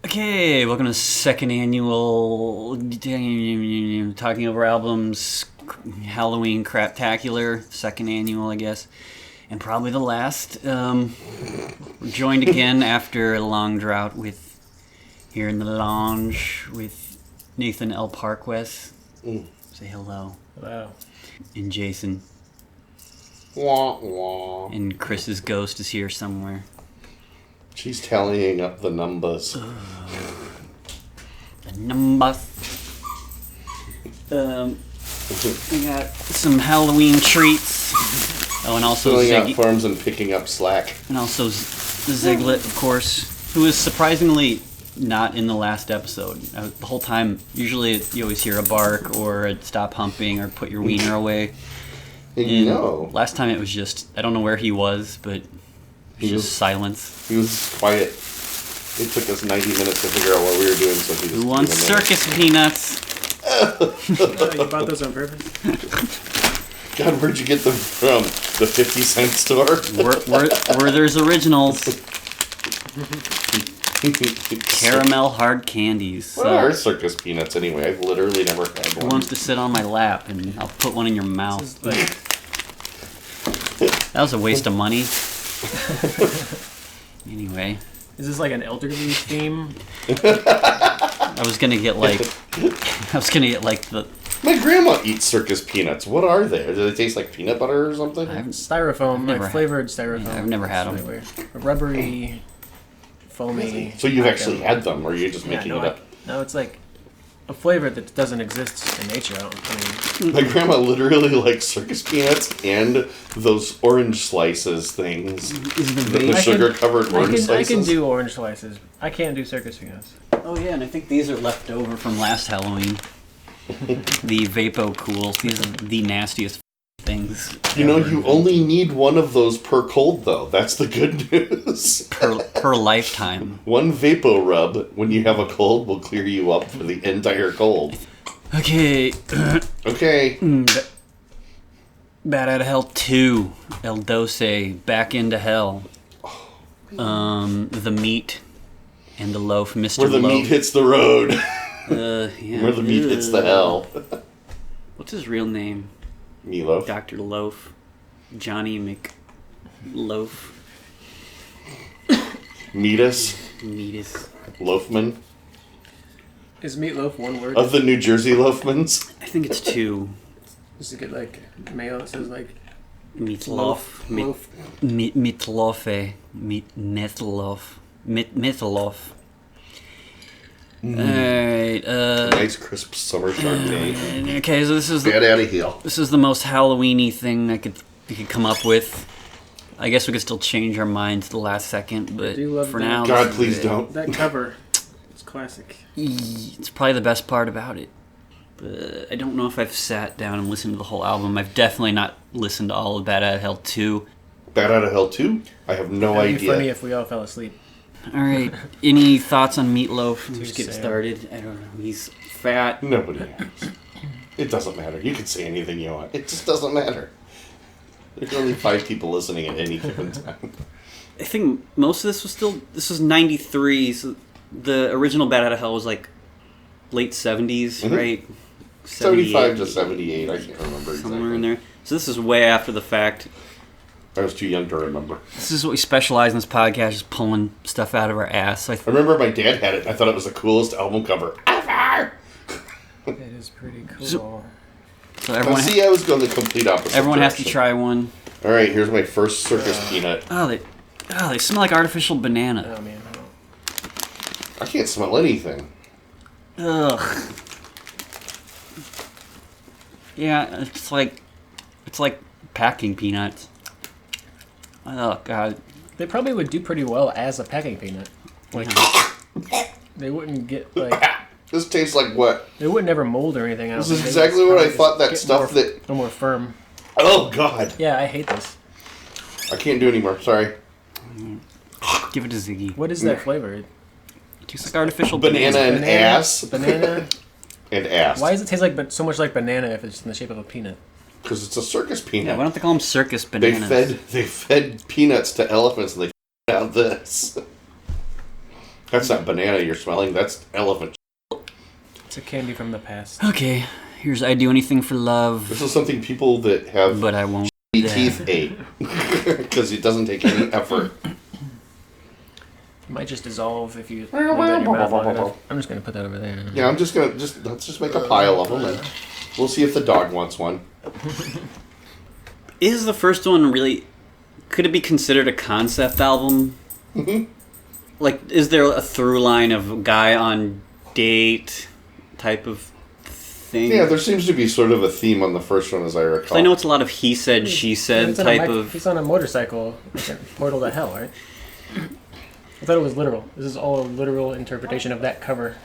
Okay, welcome to the second annual Talking Over Albums Halloween Craptacular. Second annual, I guess. And probably the last. We're joined again after a long drought with here in the lounge with Nathan L. Parquez. Say hello. Hello. And Jason. Wah, wah. And Chris's ghost is here somewhere. She's tallying up the numbers. The numbers. We got some Halloween treats. Oh, and also Filling out forms and picking up slack. And also Ziglet, of course, who is surprisingly not in the last episode. The whole time, usually you always hear a bark or a stop humping or put your wiener away. And no. Last time it was just, I don't know where he was, but He was just silence. He was quiet. It took us 90 minutes to figure out what we were doing, so he just... Who wants circus peanuts? You bought those on purpose? God, where'd you get them from? The 50-cent store? Where there's originals. Caramel hard candies. What are circus peanuts anyway? I've literally never had Who one. wants to sit on my lap and I'll put one in your mouth? Like, That was a waste of money. Anyway. is this like an elderly theme? I was gonna get like the My grandma eats circus peanuts. What are they? Do they taste like peanut butter or something? Styrofoam, never like flavored styrofoam. Yeah, I've never had them. Really a rubbery, foamy. So you've actually had them, or you're just making it up? No, it's like a flavor that doesn't exist in nature. I mean, My grandma literally likes circus peanuts and those orange slices things. The sugar-covered orange slices. I can do orange slices. I can't do circus peanuts. Oh yeah, and I think these are left over from last Halloween. The Vapo Cools. These are the nastiest things. You know, you only need one of those per cold, though. That's the good news. per lifetime. One Vapo rub when you have a cold will clear you up for the entire cold. Okay. Okay. Bad Out of Hell 2. El Dose. Back into Hell. The Meat and the Loaf. Mr. Where the Loaf. meat hits the road. Yeah. Where the meat hits the hell. What's his real name? Meatloaf. Dr. Loaf. Johnny McLoaf. Meatus Meatus. Loafman. Is meatloaf one word? Of the New Jersey Loafmans. I think it's 2. Does it get like mail that says like Meatloaf. Loaf? Meatloaf. Meatloaf. Alright, Nice crisp summer Chardonnay. okay, so this is Bad out of heel. This is the most Halloween-y thing we could come up with. I guess we could still change our minds at the last second, but do love for that. now... God, this is please it. don't. That cover. It's classic. It's probably the best part about it. But I don't know if I've sat down and listened to the whole album. I've definitely not listened to all of Bad Out of Hell 2. Bad Out of Hell 2? I have no It'd be idea. funny if we all fell asleep. Alright, any thoughts on Meatloaf? Let's get sad. started. I don't know. He's fat. Nobody knows. It doesn't matter. You can say anything you want. It just doesn't matter. There's only 5 people listening at any given time. I think most of this was 93, so the original Bad Out of Hell was like late 70s, right? 75 to 78, I can't remember exactly. Somewhere in there. So this is way after the fact. I was too young to remember. This is what we specialize in this podcast, just pulling stuff out of our ass. I remember my dad had it. I thought it was the coolest album cover ever. It is pretty cool. So Now, everyone, see, I was going the complete opposite everyone has to direction. try one. All right, here's my first circus peanut. Oh, they smell like artificial banana. Oh man. I can't smell anything. Ugh. Yeah, it's like packing peanuts. Oh god. They probably would do pretty well as a packing peanut. Like they wouldn't get like This tastes like what? they would never mold or anything. This is exactly what I thought that stuff more, that... a little more firm. Oh, God. Yeah, I hate this. I can't do anymore. Sorry. Give it to Ziggy. What is that flavor? It tastes like artificial Banana and ass. Banana. And ass. Why does it taste like so much like banana if it's in the shape of a peanut? Because it's a circus peanut. Yeah, why don't they call them circus They bananas? fed peanuts to elephants and they out this. That's not banana you're smelling. That's elephant. It's a candy from the past. Okay, here's I Do Anything for Love. This is something people that have but I won't. teeth ate. Because it doesn't take any effort. It might just dissolve if you leave it in your mouth long enough. I'm just going to put that over there. Yeah, I'm just gonna let's just make a pile of them and we'll see if the dog wants one. Is the first one really... Could it be considered a concept album? Mm-hmm. Like, is there a through line of guy on date type of thing? Yeah, there seems to be sort of a theme on the first one, as I recall. I know it's a lot of he said, she said type of... He's on a motorcycle, like a portal to hell, right? I thought it was literal. This is all a literal interpretation of that cover.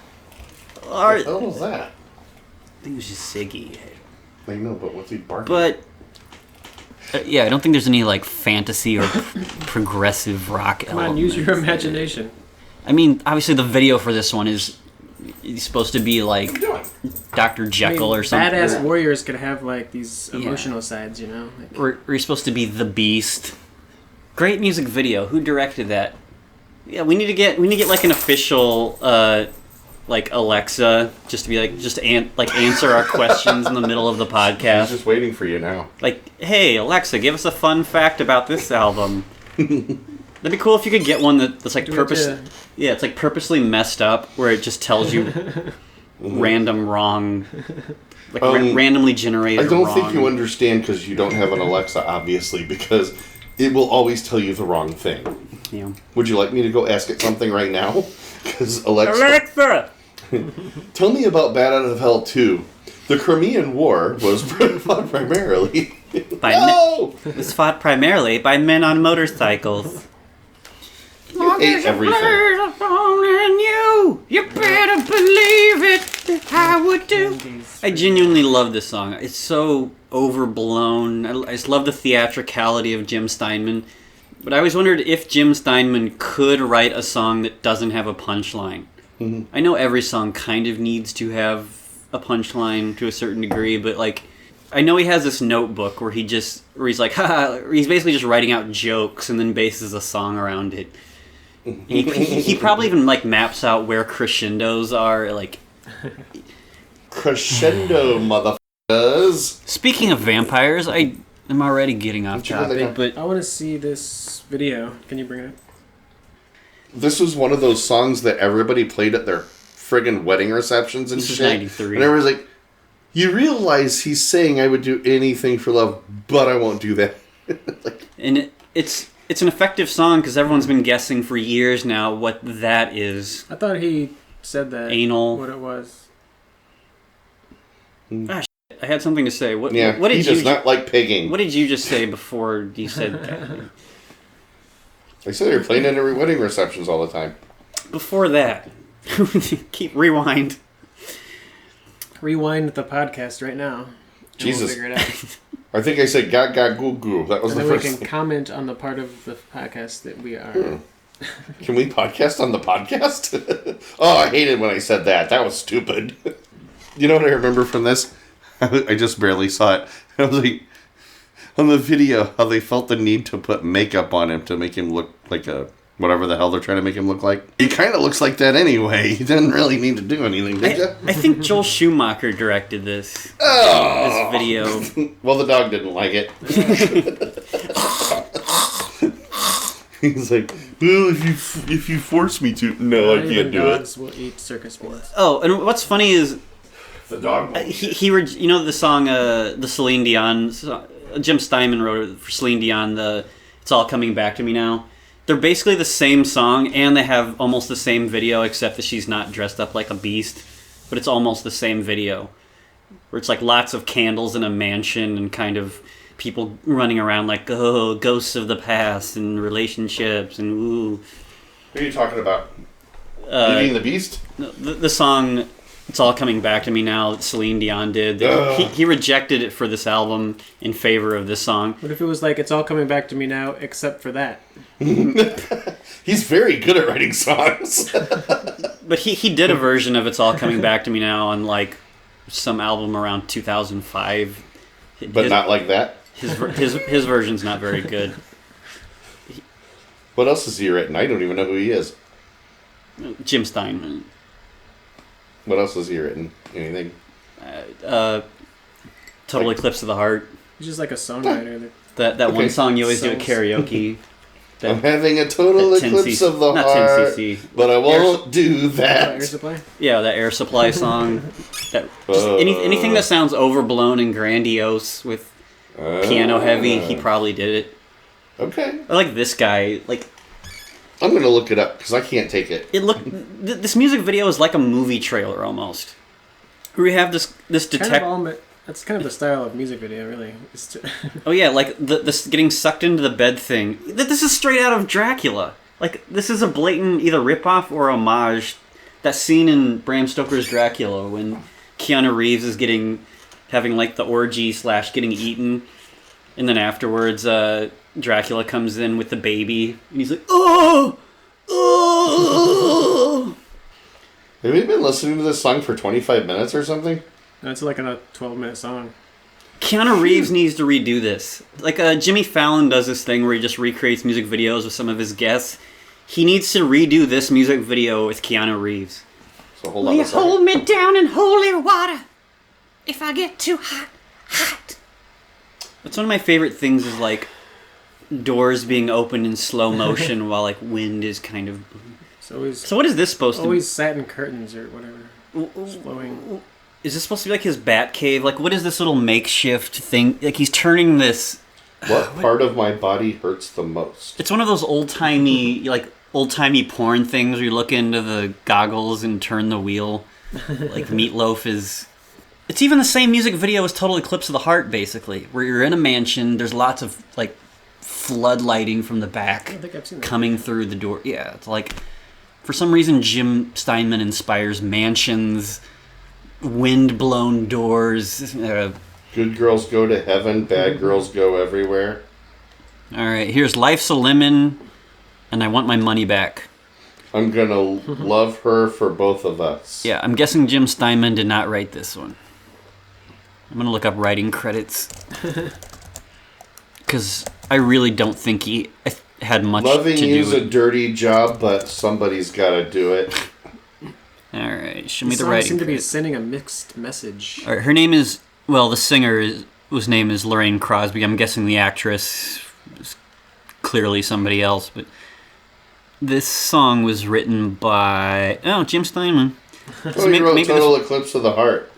What the hell was that? I think it was just Siggy. I know, but what's he barking? But... yeah, I don't think there's any, like, fantasy or progressive rock Come element. on, use your imagination. I mean, obviously the video for this one is supposed to be, like, What are you doing? Dr. Jekyll or something. Badass warriors could have, like, these emotional sides, you know? Like, Or you're supposed to be the Beast. Great music video. Who directed that? Yeah, we need to get like an official like Alexa just to be like answer our questions in the middle of the He's podcast. just waiting for you now. Like, hey Alexa, give us a fun fact about this album. That'd be cool if you could get one that's like yeah, it's like purposely messed up where it just tells you random wrong, like randomly generated. I don't wrong. think you understand because you don't have an Alexa, obviously, because it will always tell you the wrong thing. Yeah. Would you like me to go ask it something right now? Because Alexa! Tell me about Bat Out of Hell 2. The Crimean War was fought primarily... It was fought primarily by men on motorcycles. You ate everything. You better believe it. I would do. I genuinely love this song. It's so overblown. I just love the theatricality of Jim Steinman. But I always wondered if Jim Steinman could write a song that doesn't have a punchline. Mm-hmm. I know every song kind of needs to have a punchline to a certain degree, but like, I know he has this notebook where he's like, he's basically just writing out jokes and then bases a song around it. He probably even like maps out where crescendos are, like. Crescendo, motherfuckers. Speaking of vampires, I am already getting off topic, but I want to see this video. Can you bring it up? This was one of those songs that everybody played at their friggin' wedding receptions and this is shit. 93. And everyone's like, you realize he's saying I would do anything for love, but I won't do that. Like, and it's an effective song because everyone's been guessing for years now what that is. I thought he said that. Anal. What it was. Ah, shit. I had something to say. What yeah, did he you does not like pigging. What did you just say before you said that? I said they're playing at every wedding receptions all the time. Before that. Keep rewind. Rewind the podcast right now. Jesus. We'll figure it out. I think I said "ga ga goo goo." That was And the then we first can thing. comment on the part of the podcast that we are. Can we podcast on the podcast? Oh, I hated when I said that. That was stupid. You know what I remember from this? I just barely saw it. I was like, on the video, how they felt the need to put makeup on him to make him look like a whatever the hell they're trying to make him look like. He kind of looks like that anyway. He didn't really need to do anything, did you? I think Joel Schumacher directed this. Oh. This video. Well, the dog didn't like it. He's like, well, if you force me to, no, I can't do it. Dogs will eat circus peanuts. Oh, and what's funny is The dog. you know the song, the Celine Dion, Jim Steinman wrote it for Celine Dion, It's All Coming Back to Me Now. They're basically the same song, and they have almost the same video, except that she's not dressed up like a beast, but it's almost the same video, where it's like lots of candles in a mansion and kind of people running around like, oh, ghosts of the past and relationships and ooh. What are you talking about? Beauty and the Beast? The song It's All Coming Back to Me Now that Celine Dion did. He rejected it for this album in favor of this song. What if it was like, it's all coming back to me now, except for that? He's very good at writing songs. But he did a version of It's All Coming Back to Me Now on like some album around 2005. But not like that? His version's not very good. What else is he written? I don't even know who he is. Jim Steinman. What else has he written? Anything? Total Like- Eclipse of the Heart. He's just like a songwriter. That Okay. one song you always do at Songs. karaoke. I'm having a total that 10 eclipse cc of the not heart, 10cc. but I won't do Air that. Supply? Yeah, that Air Supply song. That just anything that sounds overblown and grandiose with piano heavy, he probably did it. Okay. I like this guy. Like I'm going to look it up because I can't take it. this music video is like a movie trailer almost. We have this detective. That's kind of the style of music video, really. Oh yeah, like this getting sucked into the bed thing. This is straight out of Dracula. Like this is a blatant either ripoff or homage. That scene in Bram Stoker's Dracula when Keanu Reeves is having like the orgy / getting eaten, and then afterwards Dracula comes in with the baby and he's like, oh. Have you been listening to this song for 25 minutes or something? That's like a 12-minute song. Keanu Reeves needs to redo this. Like Jimmy Fallon does this thing where he just recreates music videos with some of his guests. He needs to redo this music video with Keanu Reeves. So hold on a second. me down in holy water if I get too hot. That's one of my favorite things is like doors being opened in slow motion while like wind is kind of... So what is this supposed to be? Always satin curtains or whatever. Flowing. Is this supposed to be like his bat cave? Like, what is this little makeshift thing? Like, he's turning this... What part of my body hurts the most? It's one of those old-timey porn things where you look into the goggles and turn the wheel. Like, Meatloaf is... It's even the same music video as Total Eclipse of the Heart, basically. Where you're in a mansion, there's lots of, like, floodlighting from the back I think I've seen that. coming through the door. Yeah, it's like... For some reason, Jim Steinman inspires mansions... wind-blown doors. Good girls go to heaven, bad girls go everywhere. All right, here's Life's a Lemon, and I want my money back. I'm gonna love her for both of us. Yeah, I'm guessing Jim Steinman did not write this one. I'm gonna look up writing credits. Because I really don't think he had much Loving to do you's with... a dirty job, but somebody's gotta do it. All right, show me These the songs writing seem to be credits. sending a mixed message. All right, her name is... Well, the singer whose name is Lorraine Crosby. I'm guessing the actress is clearly somebody else, but... This song was written by... Oh, Jim Steinman. Oh, he wrote Total Eclipse of the Heart.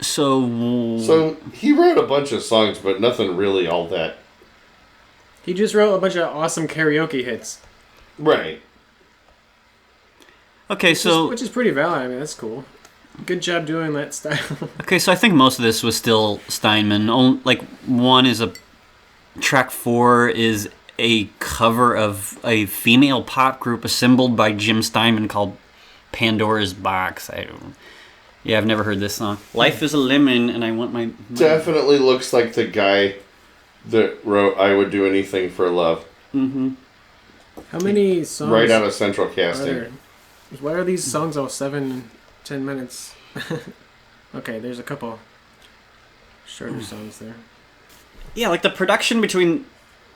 So he wrote a bunch of songs, but nothing really all that. He just wrote a bunch of awesome karaoke hits. Right. Okay, Which is pretty valid. I mean, that's cool. Good job doing that style. Okay, so I think most of this was still Steinman. Like, one is a... Track 4 is a cover of a female pop group assembled by Jim Steinman called Pandora's Box. Yeah, I've never heard this song. Life is a Lemon, and I want my... Definitely looks like the guy that wrote I Would Do Anything for Love. Mm-hmm. How many songs Right out of Central are Casting. there? Why are these songs all 7-10 minutes? Okay, there's a couple shorter songs there. Yeah, like the production between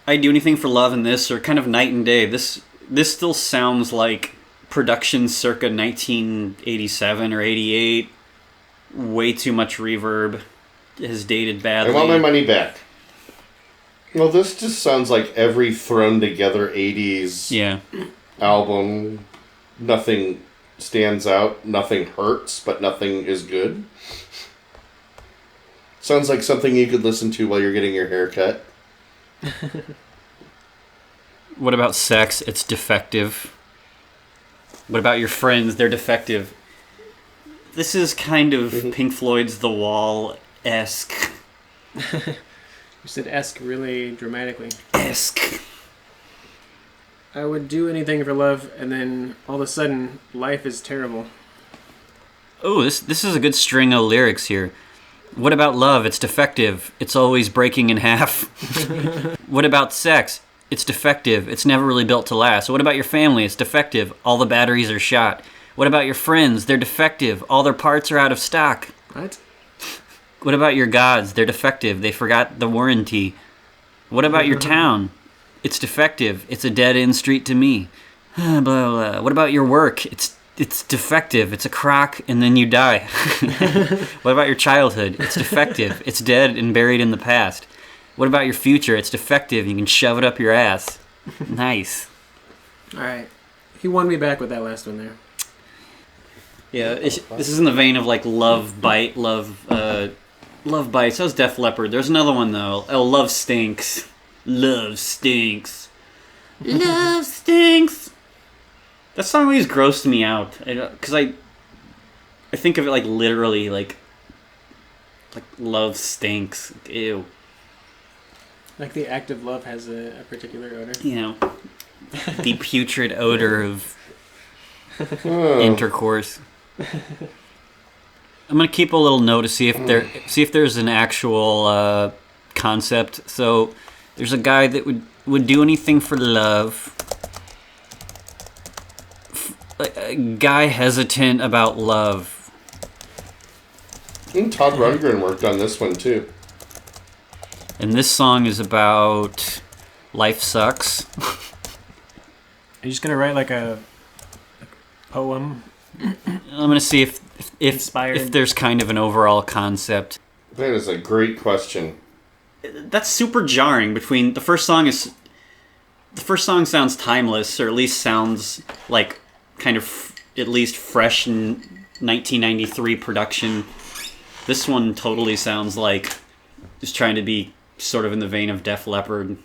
I Do Anything for Love and this are kind of night and day. This still sounds like production circa 1987 or 88. Way too much reverb. Has dated badly. I want my money back. Well, this just sounds like every thrown together 80s album. Nothing stands out. Nothing hurts, but nothing is good. Sounds like something you could listen to while you're getting your hair cut. What about sex? It's defective. What about your friends? They're defective. This is kind of Pink Floyd's The Wall-esque. You said esque really dramatically. Esque. I would do anything for love, and then all of a sudden, life is terrible. Oh, this is a good string of lyrics here. What about love? It's defective. It's always breaking in half. What about sex? It's defective. It's never really built to last. What about your family? It's defective. All the batteries are shot. What about your friends? They're defective. All their parts are out of stock. What? What about your gods? They're defective. They forgot the warranty. What about your town? It's defective. It's a dead-end street to me. Blah, blah. What about your work? It's defective. It's a crock, and then you die. What about your childhood? It's defective. It's dead and buried in the past. What about your future? It's defective. You can shove it up your ass. Nice. All right. He won me back with that last one there. Yeah, this is in the vein of like Love Bites. That was Def Leppard. There's another one though. Oh, Love Stinks. Love Stinks. Love Stinks. That song always grossed me out because I think of it like literally like love stinks. Ew. Like the act of love has a particular odor. You know, the putrid odor of intercourse. I'm gonna keep a little note to see if there's an actual concept. So there's a guy that would do anything for love. A guy hesitant about love. And Todd Rundgren worked on this one too. And this song is about life sucks. Are you just gonna write like a poem? I'm gonna see if Inspired. there's kind of an overall concept. That is a great question. That's super jarring. Between the first song sounds timeless, or at least sounds like kind of at least fresh in 1993 production. This one totally sounds like just trying to be sort of in the vein of Def Leppard.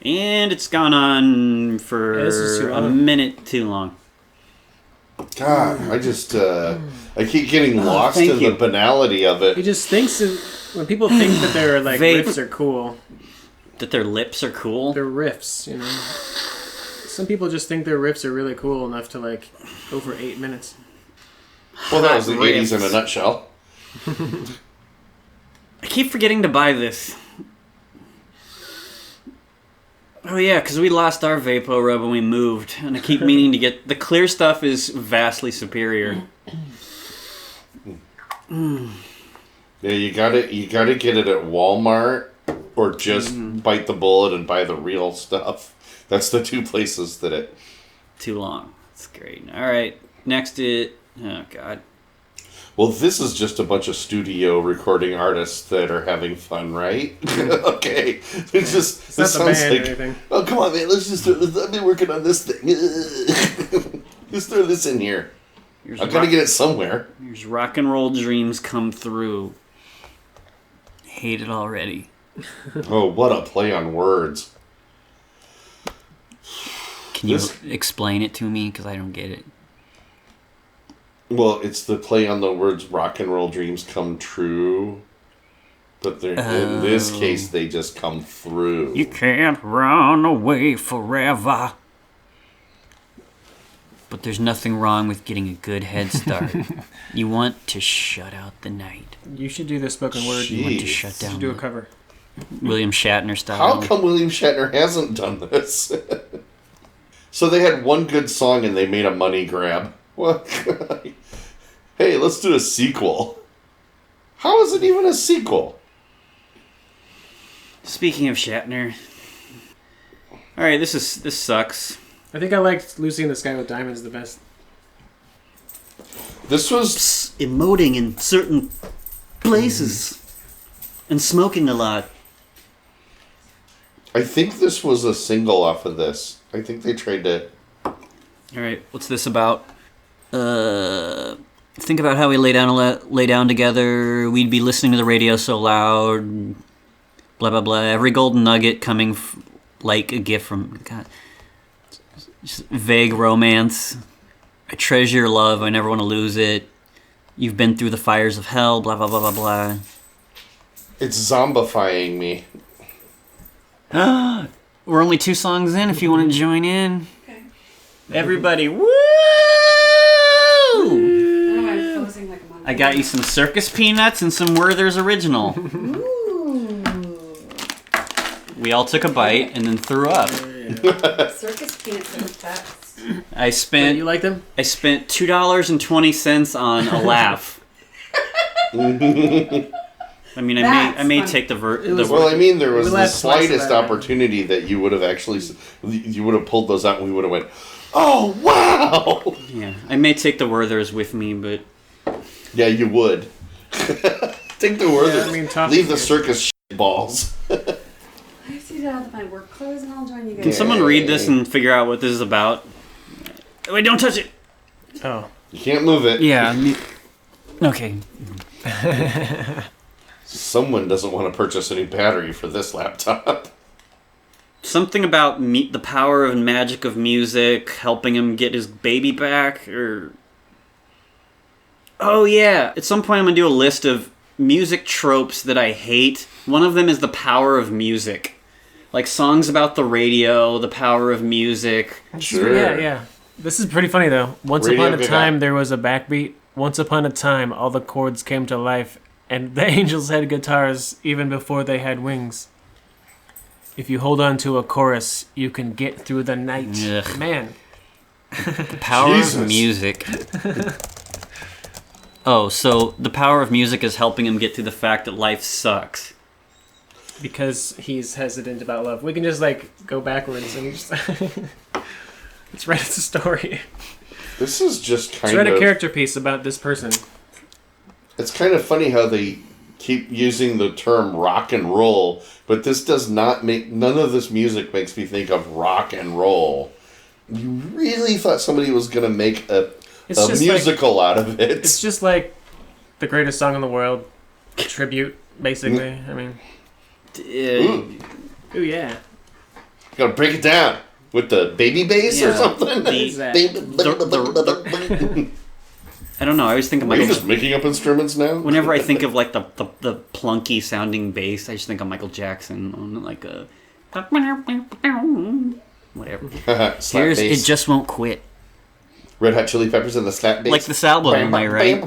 And it's gone on for a minute too long. God, I just I keep getting lost in the banality of it. He just thinks when people think that their like Vape. riffs are cool. That their lips are cool. They're riffs, you know. Some people just think their riffs are really cool enough to like go for 8 minutes. Well, that was the Riffs. 80s in a nutshell. I keep forgetting to buy this. Oh yeah, because we lost our Vapo Rub when we moved, and I keep meaning to get the clear stuff. Is vastly superior. Yeah, you gotta get it at Walmart or just bite the bullet and buy the real stuff. That's the two places that it. Too long. That's great. All right, next it. Oh god. Well, this is just a bunch of studio recording artists that are having fun, right? Okay, it's just It's this not the sounds band or like. anything. Oh come on, man! Let's just. I've been working on this thing. Just throw this in here. I've got to get it somewhere. Here's Rock and Roll Dreams Come Through. Hate it already. Oh, what a play on words! Can you explain it to me? Because I don't get it. Well, it's the play on the words "rock and roll dreams come true," but they're in this case they just come through. You can't run away forever. But there's nothing wrong with getting a good head start. You want to shut out the night. You should do the spoken word. You want to Jeez. shut You down should do a the cover. William Shatner style. How come William Shatner hasn't done this? So they had one good song and they made a money grab. What? Hey, let's do a sequel. How is it even a sequel? Speaking of Shatner. Alright, this sucks. I think I liked Lucy in the Sky with Diamonds the best. This was Emoting in certain places. And smoking a lot. I think this was a single off of this. I think they tried to. Alright, what's this about? Think about how we lay down together. We'd be listening to the radio so loud. Blah, blah, blah. Every golden nugget coming like a gift from God. Just vague romance. I treasure your love. I never want to lose it. You've been through the fires of hell. Blah, blah, blah, blah, blah. It's zombifying me. We're only 2 songs in if you want to join in. Okay. Everybody, woo! I got you some Circus peanuts and some Werther's Original. Ooh. We all took a bite and then threw up. Circus peanuts are the best. I spent You like them? I spent $2.20 on a laugh. I mean, I That's may funny. take the Well, I mean, there was We the laughed twice slightest about it. opportunity that you would have you would have pulled those out and we would have went, oh, wow! Yeah, I may take the Werthers with me, but Yeah, you would. Take the word. Yeah, I mean, tough. Leave the circus balls. I have to get out of my work clothes and I'll join you guys. can someone read this and figure out what this is about? Wait, don't touch it. Oh. You can't move it. Yeah. Okay. Someone doesn't want to purchase a new battery for this laptop. Something about the power and magic of music helping him get his baby back, or... Oh, yeah. At some point, I'm going to do a list of music tropes that I hate. One of them is the power of music. Like songs about the radio, the power of music. Sure. Yeah. This is pretty funny, though. Once Radio upon a Gaga. time, there was a backbeat. Once upon a time, all the chords came to life, and the angels had guitars even before they had wings. If you hold on to a chorus, you can get through the night. Ugh. Man. The power Jesus. of music. Oh, so the power of music is helping him get through the fact that life sucks. Because he's hesitant about love. We can just, go backwards and just... Let's write us a story. This is just Let's kind write a of... character piece about this person. It's kind of funny how they keep using the term rock and roll, but this does not make... None of this music makes me think of rock and roll. You really thought somebody was going to make a musical out of it. It's just like the greatest song in the world. A tribute, basically. I mean... Ooh. Ooh, yeah. Gotta break it down with the baby bass or Yeah. something. I don't know. I always think of Are you Michael. just making up instruments now? Whenever I think of like the plunky sounding bass, I just think of Michael Jackson on like a whatever. Slap Here's bass. It Just Won't Quit. Red Hot Chili Peppers and the slap bass. Like this album, am I right?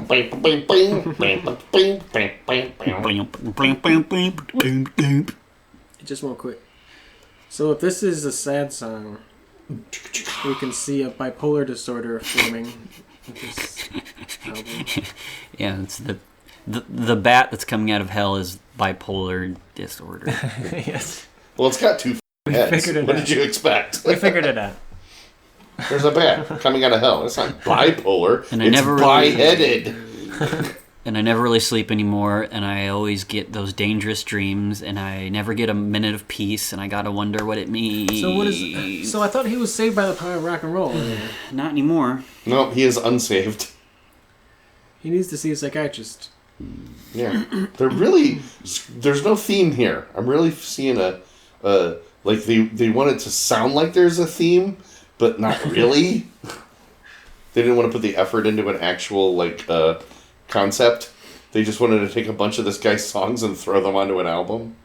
It just won't quit. So if this is a sad song, we can see a bipolar disorder forming with this album. Yeah, it's the bat that's coming out of hell is bipolar disorder. Yes. Well, it's got two heads. figured it What out. did you expect? We figured it out. There's a bat coming out of hell. It's not bipolar. And I it's never really- bi-headed. And I never really sleep anymore, and I always get those dangerous dreams, and I never get a minute of peace, and I gotta wonder what it means. So what is? So I thought he was saved by the power of rock and roll. Not anymore. No, he is unsaved. He needs to see a psychiatrist. Yeah. There's no theme here. I'm really seeing like they want it to sound like there's a theme, but not really. They didn't want to put the effort into an actual concept. They just wanted to take a bunch of this guy's songs and throw them onto an album.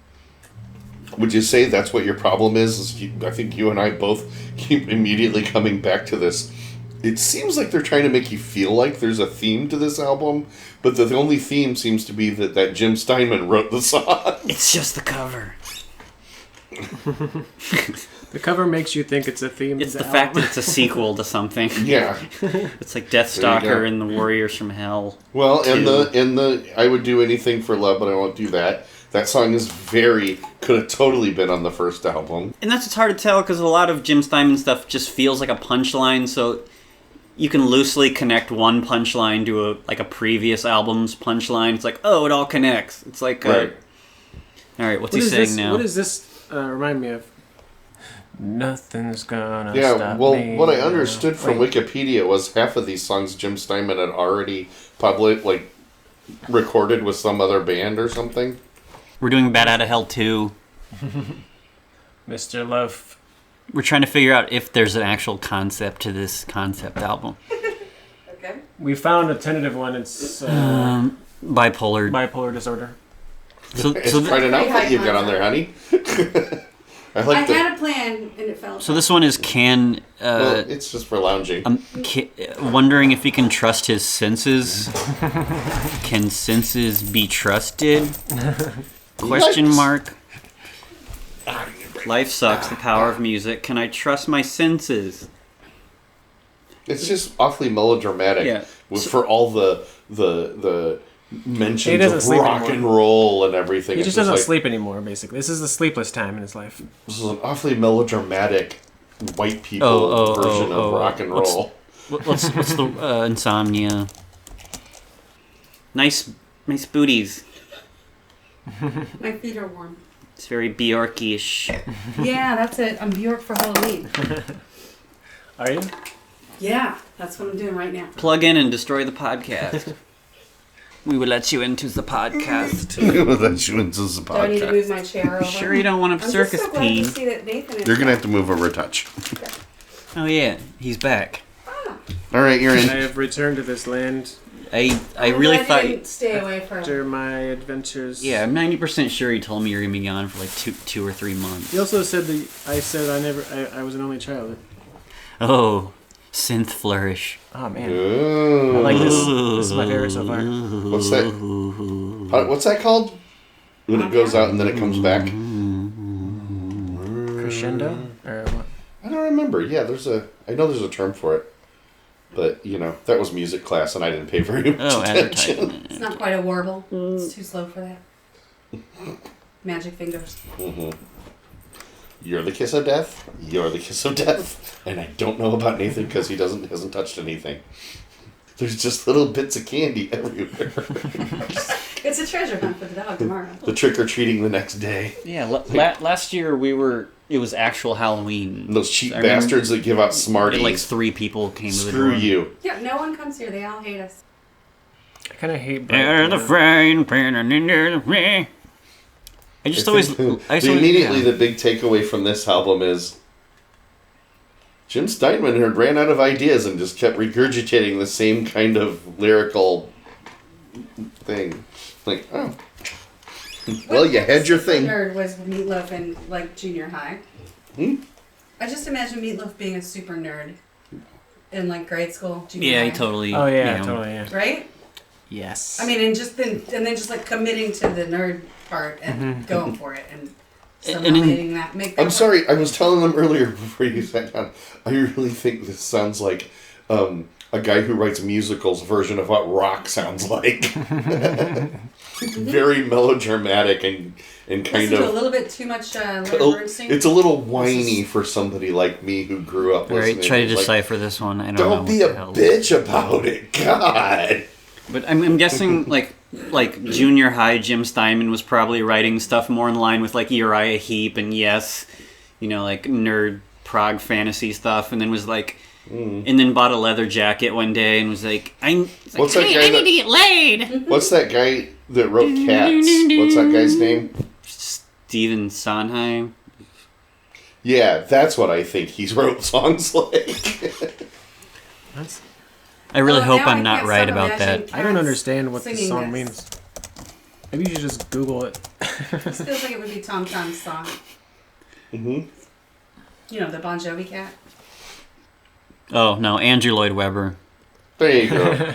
Would you say that's what your problem is? I think you and I both keep immediately coming back to this. It seems like they're trying to make you feel like there's a theme to this album, but the only theme seems to be that Jim Steinman wrote the song. It's just the cover. The cover makes you think it's a theme. It's to the the fact album. that it's a sequel to something. Yeah. It's like There you Deathstalker go. and the Warriors from Hell. Well, and Two. the I would do anything for love, but I won't do that. That song is could have totally been on the first album. And that's what's hard to tell because a lot of Jim Steinman stuff just feels like a punchline, so you can loosely connect one punchline to a previous album's punchline. It's like, oh, it all connects. It's like, Right. all right, what's What he is saying this? now? What does this remind me of? Nothing's gonna Yeah, stop well, me what I now. understood from Wait. Wikipedia was half of these songs Jim Steinman had already recorded with some other band or something. We're doing Bat Out of Hell 2. Mr. Loaf. We're trying to figure out if there's an actual concept to this concept album. Okay. We found a tentative one. It's Bipolar. bipolar disorder. It's quite an outfit you got on there, honey. I I like had a plan and it fell. So this one is well, it's just for lounging. wondering if he can trust his senses. Can senses be trusted? Question Yikes. mark. Life sucks. The power of music. Can I trust my senses? It's just awfully melodramatic Yeah. for all the mentions He doesn't of sleep rock anymore. and roll and everything. He It's just doesn't like, sleep anymore, basically. This is the sleepless time in his life. This is an awfully melodramatic white people version of rock and roll. What's the insomnia? Nice booties. My feet are warm. It's very Bjork-ish. Yeah, that's it. I'm Bjork for Halloween. Are you? Yeah, that's what I'm doing right now. Plug in and destroy the podcast. We will let you into the podcast. That's you into the Do I need to podcast. move my chair over? Sure you don't want to I'm circus just so glad peen. to see that Nathan is You're gonna have to move over a touch. Oh yeah, he's back. All right, you're I in. have returned to this land I I'm really glad thought. you didn't stay away for after my adventures. Yeah, I'm 90% sure you told me you were gonna be gone for like two or 3 months. He also said that I was an only child. Oh, synth flourish. Oh man, Ooh. I like this. This is my favorite so far. What's that? What's that called? When it goes out and then it comes back? Crescendo or what? I don't remember. Yeah, I know there's a term for it. But, that was music class and I didn't pay very much attention. Advertisement. It's not quite a warble. It's too slow for that. Magic fingers. Mm-hmm. You're the kiss of death. You're the kiss of death. And I don't know about Nathan because he hasn't touched anything. There's just little bits of candy everywhere. It's a treasure hunt for the dog tomorrow. The trick-or-treating the next day. Yeah, last year it was actual Halloween. And those cheap I remember- bastards that give out Smarties. Like 3 people came to the door. Screw you. Yeah, no one comes here. They all hate us. I kind of hate. I just always. Immediately the big takeaway from this album is Jim Steinman had ran out of ideas and just kept regurgitating the same kind of lyrical thing. Like, oh. Well, you had your thing. Nerd was Meatloaf in like junior high. I just imagine Meatloaf being a super nerd in like grade school, junior Yeah, high. he totally. Oh yeah, you know, totally. Yeah. Right? Yes. I mean, and then just like committing to the nerd part and going for it and somehow make that I'm work. sorry, I was telling them earlier before you sat down, I really think this sounds like a guy who writes musicals version of what rock sounds like. Very melodramatic and kind Listen to a of... little bit too much Leonard Bernstein. It's a little whiny for somebody like me who grew up listening. Alright, try to It's like, decipher this one. I don't know. don't be what a the hell. bitch about it, God. But I'm guessing like junior high Jim Steinman was probably writing stuff more in line with like Uriah Heep and Yes, like nerd prog fantasy stuff, and then was like, and then bought a leather jacket one day and was like, I need to get laid. What's that guy that wrote Cats? What's that guy's name? Steven Sondheim. Yeah, that's what I think he's wrote songs like. I really Oh, hope now I I'm not can't right stop about imagining that. I don't cats understand what this singing song this. means. Maybe you should just Google it. This feels like it would be Tom Tom's song. Mm-hmm. The Bon Jovi cat. Oh no, Andrew Lloyd Webber. There you go.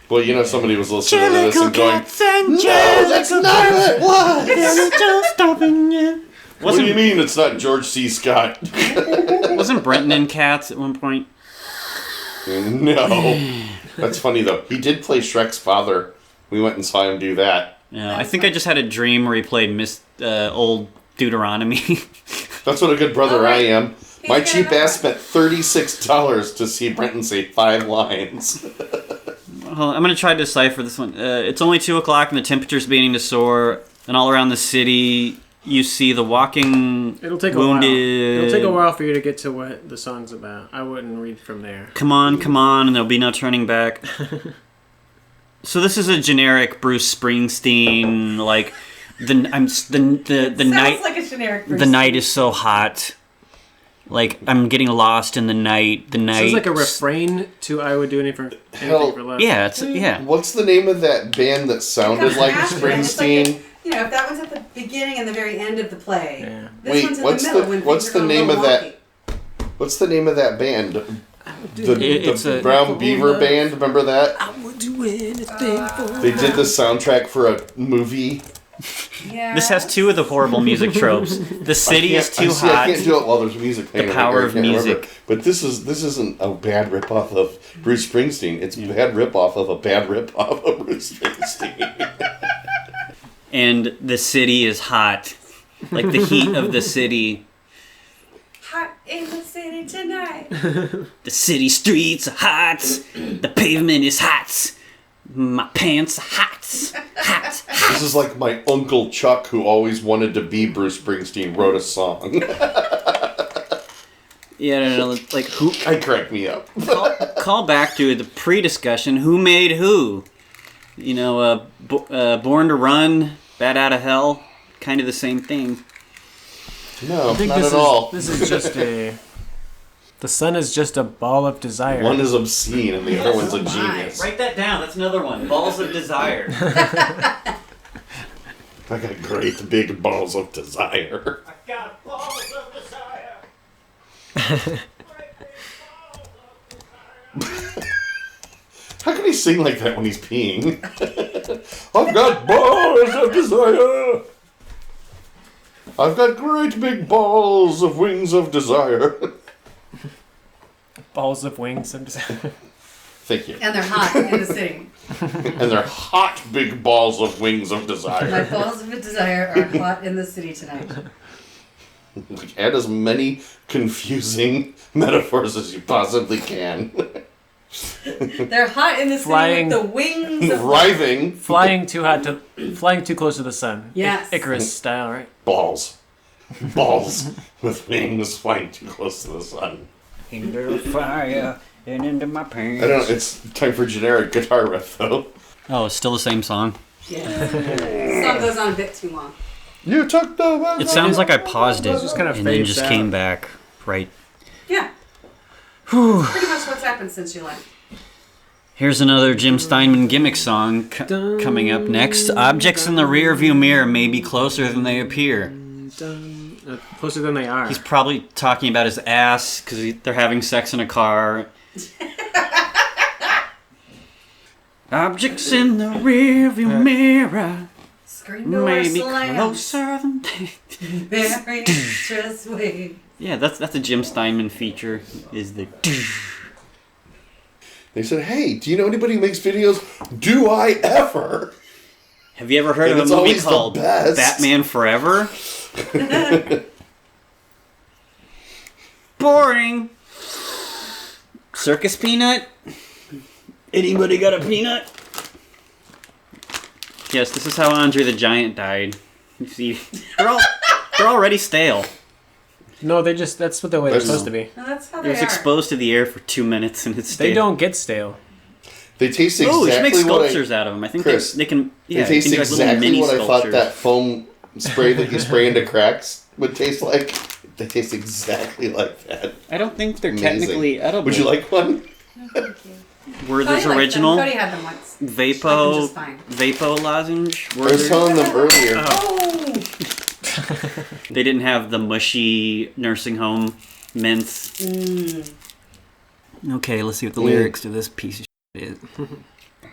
Well, somebody was listening to this and going, "No, that's not what it was." What do you mean it's not George C. Scott? Wasn't Brenton in Cats at one point? No. That's funny, though. He did play Shrek's father. We went and saw him do that. No, I think I just had a dream where he played old Deuteronomy. That's what a good brother I am. My He's cheap got ass spent $36 to see Brenton say 5 lines. Well, I'm going to try to decipher this one. It's only 2 o'clock and the temperature's beginning to soar, and all around the city you see the walking It'll take wounded... a while. It'll take a while for you to get to what the song's about. I wouldn't read from there. Come on, and there'll be no turning back. So this is a generic Bruce Springsteen, like the night. Sounds like a generic. The night is so hot. Like I'm getting lost in the night. The night. Sounds like a refrain to "I would do anything for love." Yeah, it's. What's the name of that band that sounded like after it. It's Springsteen? like if that one's at the beginning and the very end of the play, Yeah. this Wait, one's in what's the middle. the- when what's things the are name going of a that- little What's the name of that band? It's The a- Brown Beaver Band, remember that? I would do anything for They did the soundtrack for a movie Yeah. This has two of the horrible music tropes. The city is too hot. I can't do it while there's music playing. The power of music. Remember. But this isn't a bad ripoff of Bruce Springsteen. It's a bad ripoff of a bad ripoff of Bruce Springsteen. And the city is hot. Like the heat of the city. Hot in the city tonight. The city streets are hot. The pavement is hot. My pants are hot. Hot. This is like my Uncle Chuck, who always wanted to be Bruce Springsteen, wrote a song. Yeah, no, like who? Crack me up. Call back to the pre-discussion. Who made who? You know, Born to Run, Bat Out of Hell, kind of the same thing. No, I think not at all. This is just a... The sun is just a ball of desire. One is obscene and the other one's a my. genius. Write that down. That's another one. Balls of Desire. I got great big balls of desire. I got balls of desire. How can he sing like that when he's peeing? I've got balls of desire. I've got great big balls of wings of desire. Balls of wings of desire. Thank you. And they're hot in the city. And they're hot big balls of wings of My desire. balls of desire are hot in the city tonight. Add as many confusing metaphors as you possibly can. They're hot in the city Flying. with the wings of Writhing Flying too close to the sun. Yes. Icarus style, right? balls. Balls with wings flying too close to the sun. Into the fire and into my pants. I don't know, it's time for generic guitar riff though. Oh, it's still the same song. Yeah. The song goes on a bit too long. You took the... It sounds like I paused it just kind of and then fades just out. came back. Right. Yeah. Pretty much what's happened since you left. Here's another Jim Steinman gimmick song coming up next. Objects in the rearview mirror may be closer than they appear. Closer than they are. He's probably talking about his ass because they're having sex in a car. Objects in the rearview mirror Screen door may be slams. closer than they... Very just wait. Yeah, that's a Jim Steinman feature. Is the... They said, hey, do you know anybody who makes videos? Do I ever? Have you ever heard And of it's a movie always the called best. Batman Forever? Boring. Circus peanut? Anybody got a peanut? Yes, this is how Andre the Giant died. You see, they're already stale. No, that's what the way they're supposed to be. No, that's how It they was are. exposed to the air for 2 minutes and it's stale. They don't get stale. They taste Oh, we should make exactly what sculptures out of them. I think Chris, they can. Yeah, They taste you can do like little exactly mini what I thought sculptures. that foam spray that you spray into cracks would taste like. They taste exactly like that. I don't think they're Amazing. technically edible. Would you like one? Werther's Cody original liked them. Cody had them once. Vapo just fine. Vapo lozenge. I was Werther's. telling them earlier. Oh! They didn't have the mushy nursing home mints. Mm. Okay, let's see what the lyrics to this piece of shit is.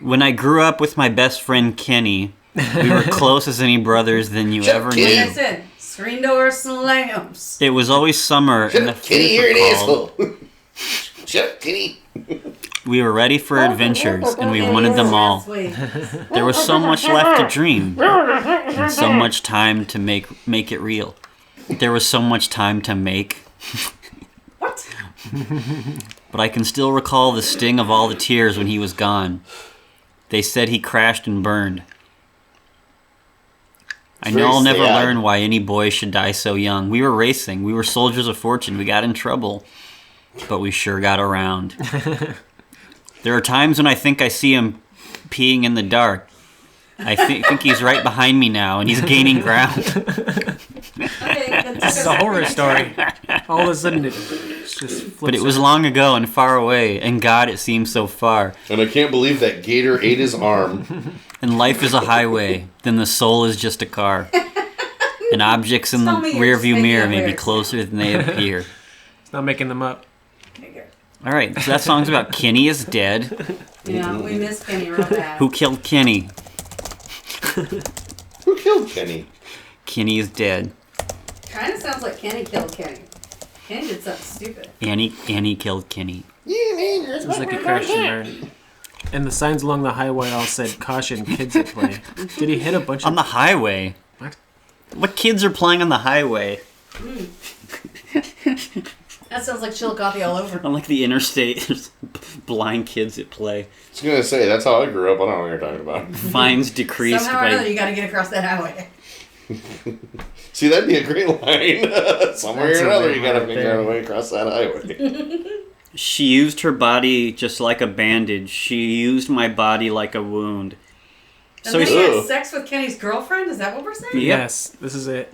When I grew up with my best friend Kenny, we were close as any brothers than you ever Kenny. Like I knew. said, screen door slams. It was always summer Shut and the up, Kenny, fish you're were an called. asshole. Shut up, Kenny. We were ready for adventures and we wanted them all. There was so much left to dream and so much time to make it real. There was so much time to make. What? But I can still recall the sting of all the tears when he was gone. They said he crashed and burned. I know very I'll never sad. learn why any boy should die so young. We were racing. We were soldiers of fortune. We got in trouble. But we sure got around. There are times when I think I see him peeing in the dark. I think he's right behind me now, and he's gaining ground. Okay, This is a horror story. All of a sudden, it just flips. But it was long ago and far away, and God, it seems so far. And I can't believe that gator ate his arm. And life is a highway, then the soul is just a car. And objects in the Tell me you're rearview speaking mirror of may be lyrics. closer than they appear. It's not making them up. All right, so that song's about Kenny is dead. Yeah, we miss Kenny real bad. Who killed Kenny? Who killed killed Kenny? Kenny is dead. Kind of sounds like Kenny killed Kenny. Kenny did something stupid. Annie killed Kenny. It was like a crash and burn. And the signs along the highway all said, "Caution, kids at play." Did he hit a bunch On of... the highway? What? What kids are playing on the highway? That sounds like Chillicothe all over. On like the interstate, there's blind kids at play. I was going to say, that's how I grew up. I don't know what you're talking about. Fines decreased Somehow or by... another, you got to get across that highway. See, that'd be a great line. Somewhere That's or a another, line you gotta right figure there. out a way across that highway. She used her body just like a bandage. She used my body like a wound. And So then he's... he Ew. had sex with Kenny's girlfriend? Is that what we're saying? Yep. Yes, this is it.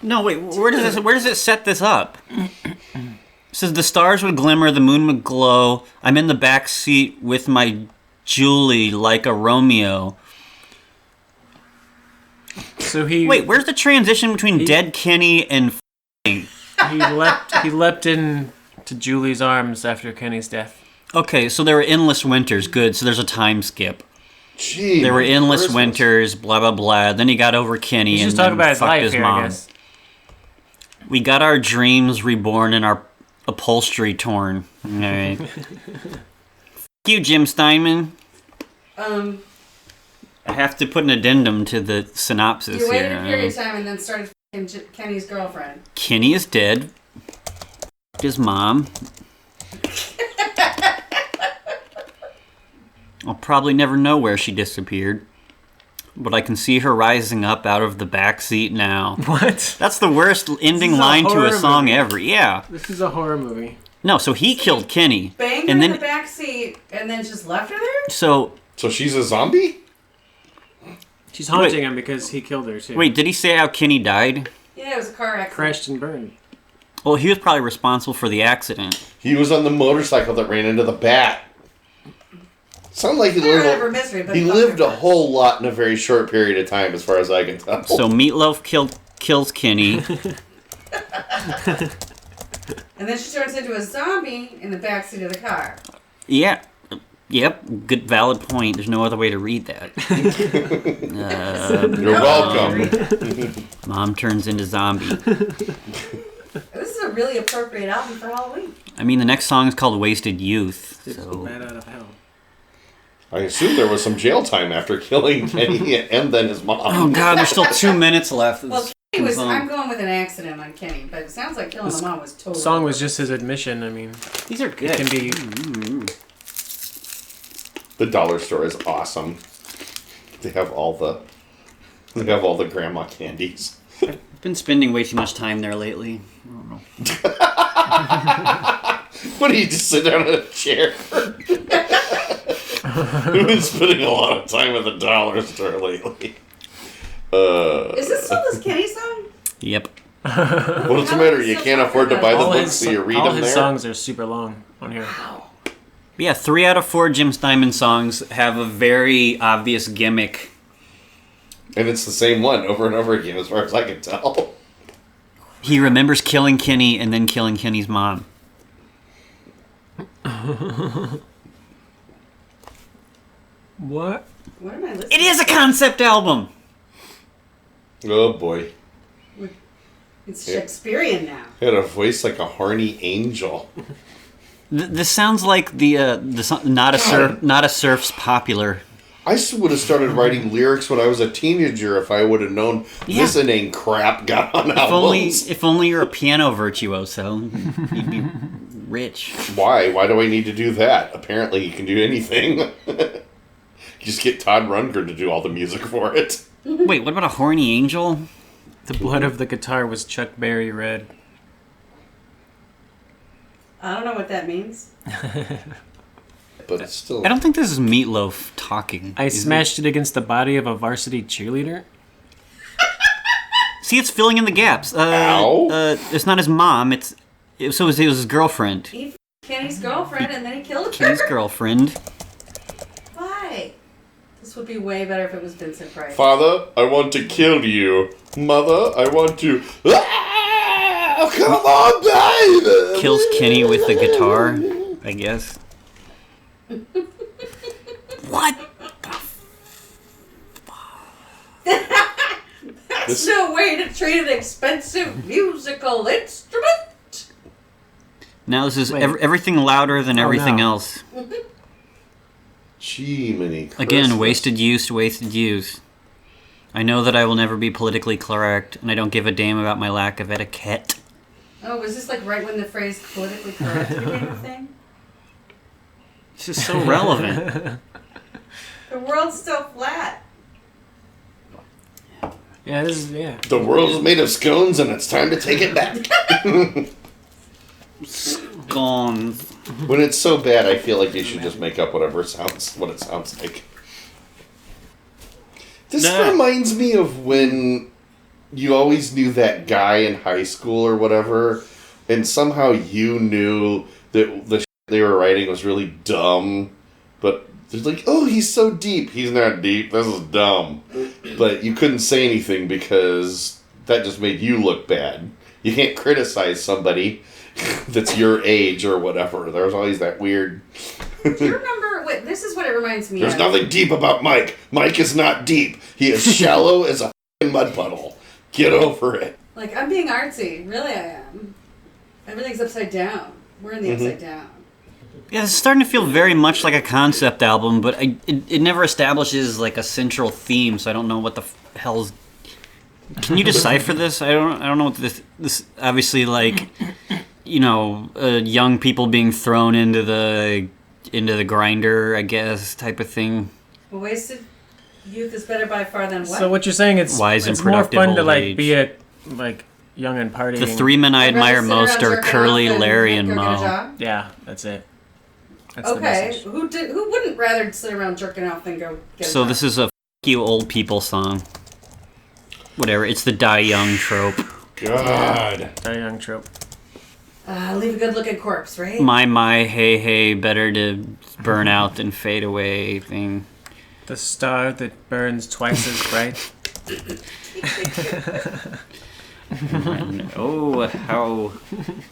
No, wait, where does it set this up? It says, the stars would glimmer, the moon would glow. I'm in the back seat with my Julie like a Romeo. So he... Wait, where's the transition between dead Kenny and f***ing? He leapt in to Julie's arms after Kenny's death. Okay, so there were endless winters. Good, so there's a time skip. Gee, There were endless Christmas. winters, blah, blah, blah. Then he got over Kenny He's and just talking then about his fucked life his here, mom. I guess. We got our dreams reborn and our upholstery torn. All right. F*** you, Jim Steinman. I have to put an addendum to the synopsis You waited here. a period of time and then started f***ing Kenny's girlfriend. Kenny is dead. His mom. I'll probably never know where she disappeared, but I can see her rising up out of the back seat now. What? That's the worst ending This is a line to a horror song movie. ever. Yeah. This is a horror movie. No, so he killed Kenny. Banged her And in the then back seat and then just left her there? so So she's a zombie? She's haunting him because he killed her, too. wait, did he say how Kenny died? Yeah, it was a car accident. Crashed and burned. Well, he was probably responsible for the accident. He was on the motorcycle that ran into the bat. Sounded like he Never lived, ever mystery, but he fuck lived her. a whole lot in a very short period of time, as far as I can tell. So Meatloaf kills Kenny. And then she turns into a zombie in the backseat of the car. Yeah. Yep. Good, valid point. There's no other way to read that. You're welcome. Mom turns into zombie. This is a really appropriate album for Halloween. I mean, the next song is called Wasted Youth. It's So bad out of hell. I assume there was some jail time after killing Kenny and then his mom. oh god, there's still 2 minutes left. Of Well, this Kenny was, song. I'm going with an accident on Kenny, but it sounds like killing the mom was totally... The song was just his admission. I mean, These are good. it can be... The dollar store is awesome. They have all the grandma candies. I've been spending way too much time there lately. I don't know. What do you just sit down in a chair? We've been spending a lot of time at the dollar store lately. Is this still this Kenny song? Yep. What's the matter? You can't afford to buy the books, so you read all them his there? songs are super long on here. Yeah, 3 out of 4 Jim Steinman songs have a very obvious gimmick. And it's the same one over and over again, as far as I can tell. He remembers killing Kenny and then killing Kenny's mom. What? What am I listening It is a concept album! Oh boy. It's Shakespearean now. He had a voice like a horny angel. This sounds like the song, Not a Surf's Popular. I would have started writing lyrics when I was a teenager if I would have known this inane crap got on albums. If only you're a piano virtuoso, you'd be rich. Why? Why do I need to do that? Apparently, you can do anything. Just get Todd Rundgren to do all the music for it. Wait, what about a horny angel? The blood of the guitar was Chuck Berry red. I don't know what that means. But it's still... I don't think this is Meatloaf talking. I is smashed it against the body of a varsity cheerleader. See, it's filling in the gaps. Ow. It's not his mom. It was his girlfriend. He f***ed Kenny's girlfriend and then he killed her. Kenny's girlfriend. Why? This would be way better if it was Vincent Price. Father, I want to kill you. Mother, I want to... Ah, come on, baby! Kills Kenny with the guitar, I guess. What? That's no way to treat an expensive musical instrument. Now this is everything louder than everything no. else. Gee, many Again, wasted use. I know that I will never be politically correct, and I don't give a damn about my lack of etiquette. Oh, was this like right when the phrase politically correct became a thing? This is so relevant. The world's still flat. Yeah, this is, yeah. The world's made of scones, and it's time to take it back. Gone. When it's so bad, I feel like you should just make up what it sounds like. This reminds me of when you always knew that guy in high school or whatever, and somehow you knew that the shit they were writing was really dumb, but they're like, oh, he's so deep. He's not deep. This is dumb. But you couldn't say anything because that just made you look bad. You can't criticize somebody that's your age or whatever. There's always that weird... Do you remember what this is what it reminds me There's of? nothing deep about Mike. Mike is not deep. He is shallow as a f***ing mud puddle. Get over it. Like, I'm being artsy. Really, I am. Everything's upside down. We're in the upside down. Yeah, it's starting to feel very much like a concept album, but it never establishes like a central theme, so I don't know what the hell's... Can you decipher this? I don't know what this obviously, like, you know, young people being thrown into the grinder, I guess, type of thing. Well, wasted youth is better by far than what? So what you're saying, it's Wise and more productive fun to old like age. be at like young and partying. The three men I I'd rather admire sit most around are jerking Curly, off than Larry, and go get a Mo. job. Yeah, that's it. That's the Okay, message. who wouldn't rather sit around jerking off than go get a So job? this is a f*** you old people song. Whatever, it's the die young trope. God. Very young trope. Leave a good-looking corpse, right? My, hey, better to burn out than fade away thing. The star that burns twice as bright. Oh, how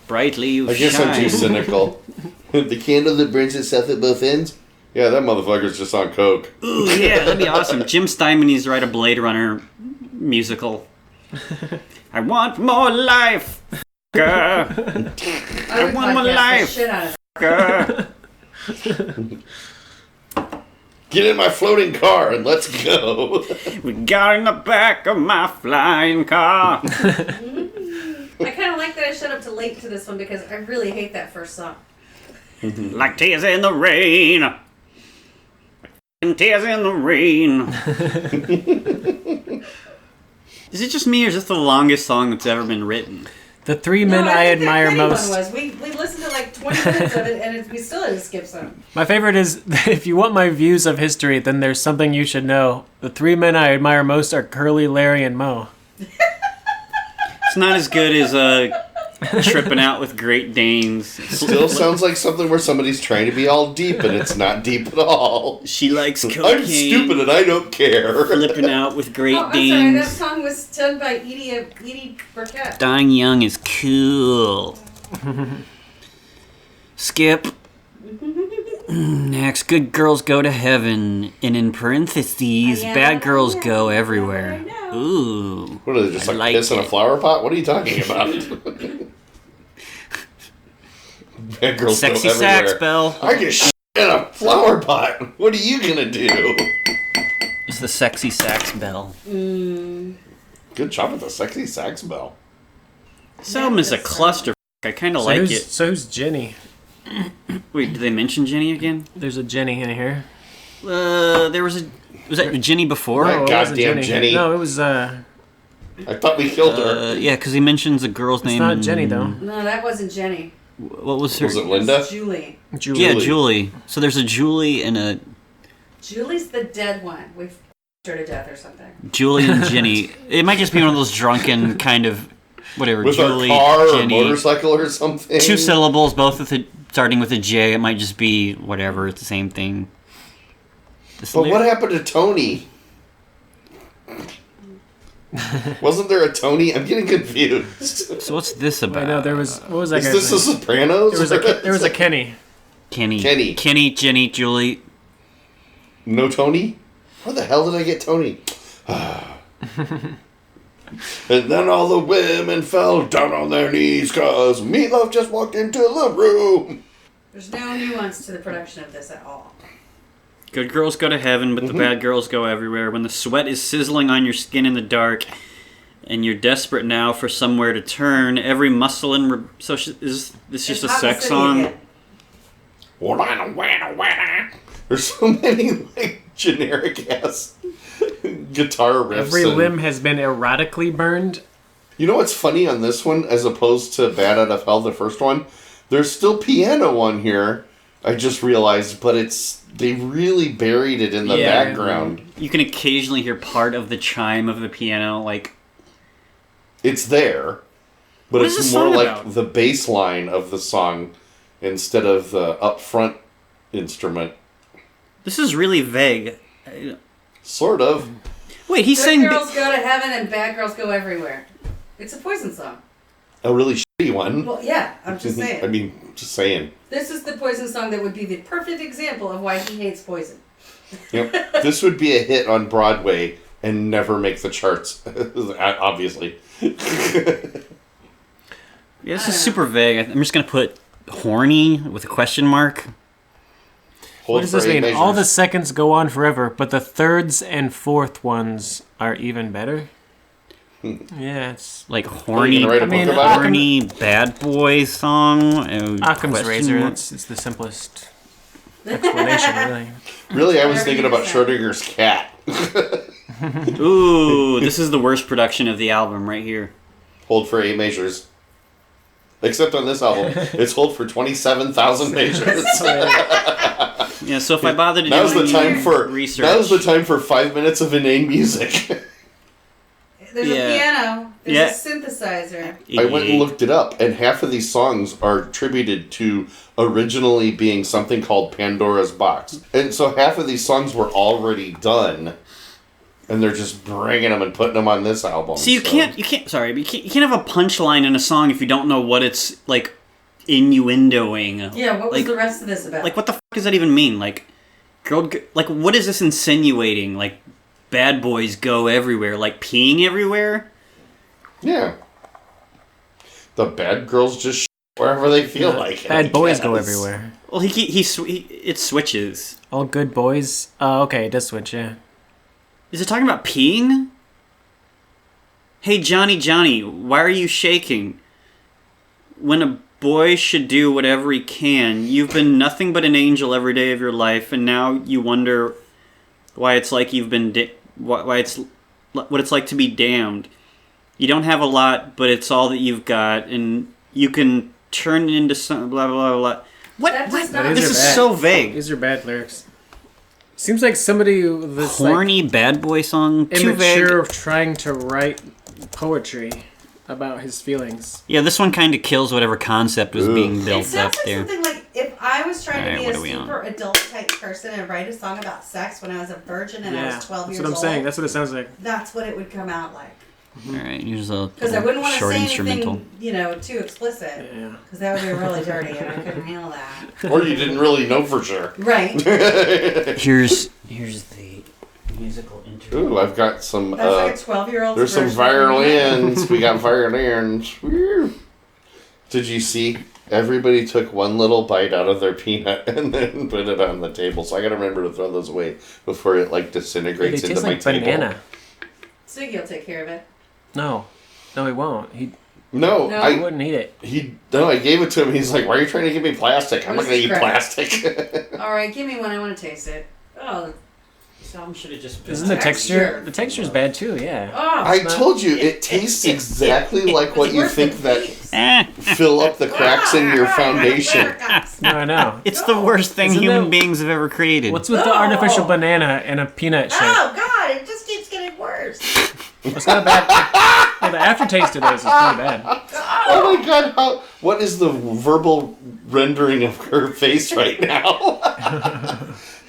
brightly you I guess shine. I'm too cynical. The candle that burns itself at both ends? Yeah, that motherfucker's just on coke. Ooh, yeah, that'd be awesome. Jim Steinman needs to write a Blade Runner musical. I want more life. I would want my podcast the life. shit out of Get in my floating car and let's go. We got in the back of my flying car. I kind of like that I showed up late to this one because I really hate that first song. Like tears in the rain. Like tears in the rain. Is it just me, or is this the longest song that's ever been written? The three men I think that admire Kenny most. One was. We listened to like 20 minutes of it and we still had to skip some. My favorite is, if you want my views of history, then there's something you should know. The three men I admire most are Curly, Larry, and Mo. It's not as good as Tripping Out with Great Danes. Still sounds like something where somebody's trying to be all deep and it's not deep at all. She likes cocaine. I'm stupid and I don't care. Flipping Out with Great Oh, I'm sorry, that Danes. song was done by Edie Burkett. Dying young is cool. Skip. Next, good girls go to heaven, and in parentheses, bad girls go everywhere. Ooh. What are they, just I like like piss in a it. flower pot? What are you talking about? Bad girls Sexy go everywhere. sax bell. I get shit in a flower pot. What are you gonna do? It's the sexy sax bell. Good job with the sexy sax bell. This album is a cluster. I kind of like it. So who's Jenny? Wait, did they mention Jenny again? There's a Jenny in here. There was a. Was that Jenny before? Right. Oh, it wasn't Goddamn Jenny. No, it was, I thought we killed her. Yeah, because he mentions a girl's name. not Jenny, though. No, that wasn't Jenny. What was her? Was it Linda? It's Julie. Julie. Yeah, Julie. So there's a Julie and a Julie's the dead one. We f***ed her to death or something. Julie and Jenny. It might just be one of those drunken kind of whatever. With Julie, a car Jenny. or motorcycle or something? 2 syllables, both with a, starting with a J. It might just be whatever. It's the same thing. But what happened to Tony? Wasn't there a Tony? I'm getting confused. So what's this about? Wait, no, there was... What was that Is guy's this The name? Sopranos? There was a Kenny. Kenny, Jenny, Julie. No Tony? Where the hell did I get Tony? And then all the women fell down on their knees because Meatloaf just walked into the room. There's no nuance to the production of this at all. Good girls go to heaven, but the bad girls go everywhere. When the sweat is sizzling on your skin in the dark, and you're desperate now for somewhere to turn, every muscle in... is this just a sex song? There's so many like generic ass guitar riffs. Every limb has been erotically burned. You know what's funny on this one, as opposed to Bad Out of Hell, the first one? There's still piano on here. I just realized, but they really buried it in the background. You can occasionally hear part of the chime of the piano, like... It's there, but What is it's this more song like about? the bass line of the song instead of the up-front instrument. This is really vague. Sort of. Wait, he's Good saying... girls go to heaven and bad girls go everywhere. It's a Poison song. A really shitty one. Well, yeah, I'm just saying. I mean, just saying. This is the Poison song that would be the perfect example of why he hates Poison. Yep. This would be a hit on Broadway and never make the charts, obviously. Yeah, this is super vague. I'm just going to put horny with a question mark. What does this mean? All the seconds go on forever, but the thirds and fourth ones are even better? Yeah, it's... Like horny, write a book about it? horny bad boy song. Occam's question razor, mark. it's the simplest explanation, really. Really, I was Whatever thinking you about say. Schrodinger's cat. Ooh, this is the worst production of the album right here. Hold for 8 measures. Except on this album, it's hold for 27,000 measures. Yeah, so if I bother to do Now's the any time for research... Now's the time for 5 minutes of inane music. There's Yeah. a piano. There's Yeah. a synthesizer. I went and looked it up, and half of these songs are attributed to originally being something called Pandora's Box. And so half of these songs were already done, and they're just bringing them and putting them on this album. So you can't have a punchline in a song if you don't know what it's, like, innuendoing. Yeah, what was Like- the rest of this about? Like, what the fuck does that even mean? Like, like, what is this insinuating? Like, bad boys go everywhere. Like, peeing everywhere? Yeah. The bad girls just wherever they feel like it. I Bad boys go guess. everywhere. Well, it switches. All good boys? Oh, okay, it does switch, yeah. Is it talking about peeing? Hey, Johnny, why are you shaking? When a boy should do whatever he can. You've been nothing but an angel every day of your life, and now you wonder why it's like you've been what it's like to be damned. You don't have a lot, but it's all that you've got, and you can turn it into some blah blah blah. What? That does What? not- This These is are bad. so vague. These are bad lyrics. Seems like somebody with this Horny bad boy song. like, Too vague. immature trying to write poetry about his feelings. Yeah, this one kind of kills whatever concept was being it built sounds up like there. something like if I was trying Alright, to what be are we a on? super adult type person and write a song about sex when I was a virgin and I Yeah, was 12 that's years what I'm old. saying. That's what it sounds like. That's what it would come out like. All right, here's a Because I wouldn't want to short say instrumental. anything, too explicit. Yeah. Because that would be really dirty and I couldn't handle that. Or you didn't really know for sure. Right. Here's the musical interlude. Ooh, I've got some. That's like a 12-year-old. There's some violins. We got violins. Woo. Did you see? Everybody took one little bite out of their peanut and then put it on the table. So I gotta remember to throw those away before it like They disintegrates into taste my like table. banana. Siggy will take care of it. No, he won't. He No, No. I I wouldn't eat it. I gave it to him. He's like, "Why are you trying to give me plastic? I'm not This gonna is eat crap. plastic." All right, give me one. I want to taste it. Oh, Some should have just Isn't the Texture. texture? The texture's bad too. Yeah. oh. I told you, it tastes exactly like what you Worse think than that peeps. fill up the cracks in your foundation. No, I know. It's the worst thing Isn't human that- beings have ever created. What's with the artificial banana and a peanut shape? Oh God! It just keeps getting worse. It's not bad. Well, the aftertaste of those is pretty bad. Oh my god, what is the verbal rendering of her face right now?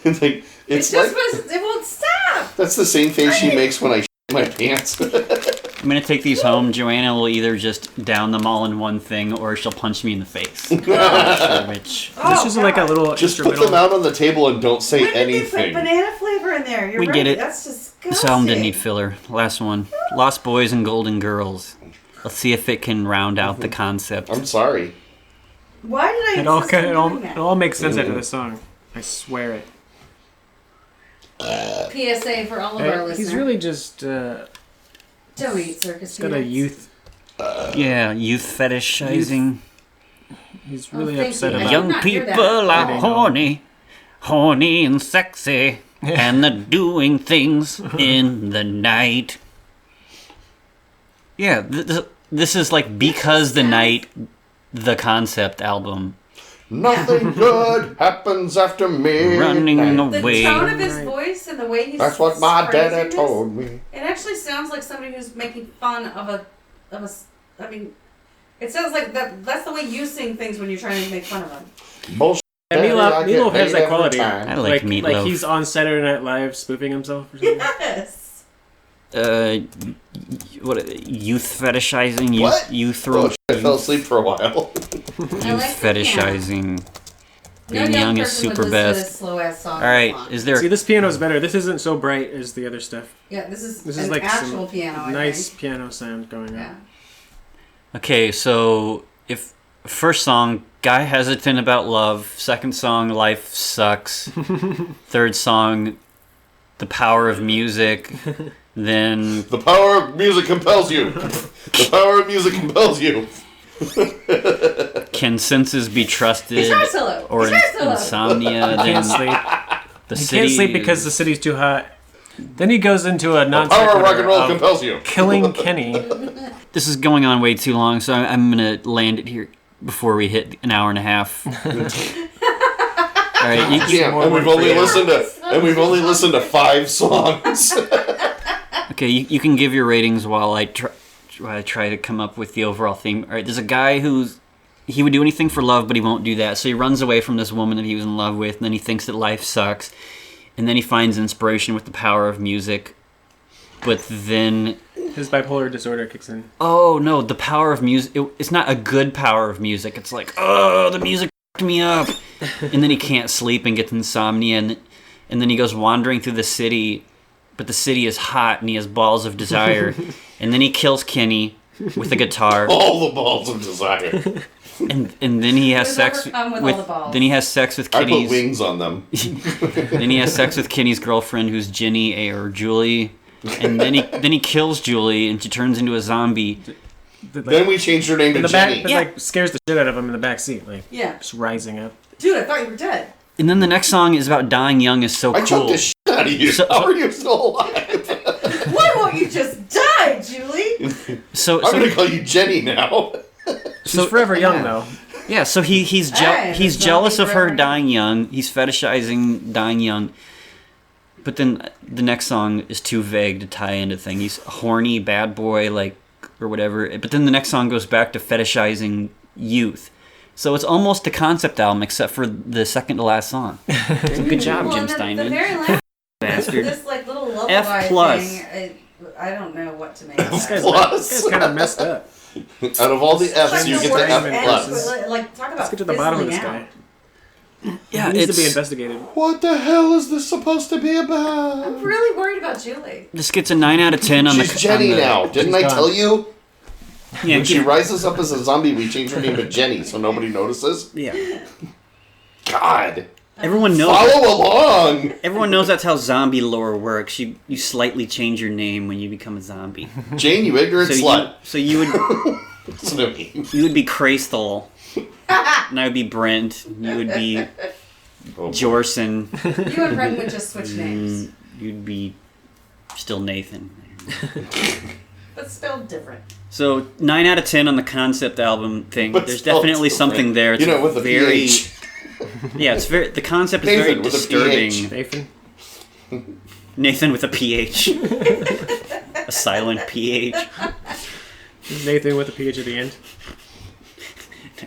It's like, it's like, It won't stop. that's the same face she makes when I shit my pants. I'm gonna take these home. Joanna will either just down them all in one thing, or she'll punch me in the face. I'm not sure which. This is like a little Just put instrumental. them out on the table and don't say When did they put anything. banana flavor in there? You're We right. get it. That's just This album didn't need filler. Last one. Lost Boys and Golden Girls. Let's see if it can round out the concept. I'm sorry. Why did I It all makes sense after the song. I swear it. PSA for all of our listeners. He's really just don't eat circus got a peanuts. youth. Youth fetishizing. He's really thank upset you. about Young not hear that. people are I know. horny and sexy, and they're doing things in the night. Yeah, this is like Because the Night, the concept album. Nothing good happens after me. Running The away. tone of his voice and the way he's That's what my phrasing daddy this, told me. It actually sounds like somebody who's making fun of a. I mean, it sounds like that's the way you sing things when you're trying to make fun of them. Bullshit. And Meatloaf has that quality. I like Meatloaf. Like he's on Saturday Night Live spoofing himself or something. Yes. What? Youth fetishizing. What? Youth Oh, shit, I fell asleep for a while. I like Youth the fetishizing. No Being young is person would super listen to best. this slow-ass song All right, this long. is there? See, this piano's better. This isn't so bright as the other stuff. Yeah, this is This an is like actual some piano. I nice think. piano sound going Yeah. on. Okay, so if first song, guy hesitant about love. Second song, life sucks. Third song, the power of music. Then The power of music compels you. The power of music compels you. can senses be trusted? Guitar solo. Or Guitar solo. insomnia. He Then can't sleep. the He city. can't sleep because the city's too hot. Then he goes into a The non power of rock and sequitur roll of compels you. killing Kenny. This is going on way too long, so I'm gonna land it here before we hit an hour and a half. All right, Damn, more and we've work only for you. listened to 5 songs. okay, you can give your ratings while I try to come up with the overall theme. All right, there's a guy he would do anything for love, but he won't do that. So he runs away from this woman that he was in love with, and then he thinks that life sucks. And then he finds inspiration with the power of music. But then... His bipolar disorder kicks in. Oh, no, the power of music... It's not a good power of music. It's like, oh, the music f***ed me up. And then he can't sleep and gets insomnia. And then he goes wandering through the city. But the city is hot, and he has balls of desire. And then he kills Kenny with a guitar. All the balls of desire. And then he has We've sex overcome with with all the balls. then he has sex with I put Kenny's wings on them. then he has sex with Kenny's girlfriend who's Jenny or Julie, and then he kills Julie and she turns into a zombie. Then we changed her name in to the back, Jenny. but like scares the shit out of him in the back seat, like Yeah. just rising up. Dude, I thought you were dead. And then the next song is about dying young is so I cool. choked the shit out of you. So- How are you still alive? Why won't you just die, Julie? So I'm going to call you Jenny now. She's forever young though. yeah, so he's Hey, he's there's jealous nothing of her forever. dying young. He's fetishizing dying young. But then the next song is too vague to tie into thing. He's a horny bad boy, like, or whatever. But then the next song goes back to fetishizing youth. So it's almost a concept album, except for the second to last song. Good job, Well, Jim the Steinman. very last Bastard. this like little lullaby F plus. thing, I don't know what to make of This that. guy's kind of messed up. Out of all the F's, Like you the get worst the F F+. plus. Like, talk about Let's get to the bottom of this fizzling guy. out. Yeah, He needs it's to be investigated. What the hell is this supposed to be about? I'm really worried about Julie. this gets a 9 out of 10 on She's the. Jenny on the, now. Didn't She's I gone. tell you? Yeah, When she rises up as a zombie, we change her name to Jenny so nobody notices. yeah. God. Everyone knows. Follow along. Everyone knows that's how zombie lore works. You slightly change your name when you become a zombie. Jane, you ignorant slut. So you would Listen to me. you would be Craystal, and I would be Brent. You would be Oh, Jorson. You and Brendan would just switch names, You'd be still Nathan. but spelled different. So 9 out of 10 on the concept album thing. But There's spelled definitely different. something there. It's You know, with a very PH. yeah. It's very the concept is Nathan very with a disturbing. PH. Nathan. Nathan with a PH, a silent PH. Nathan with a PH at the end.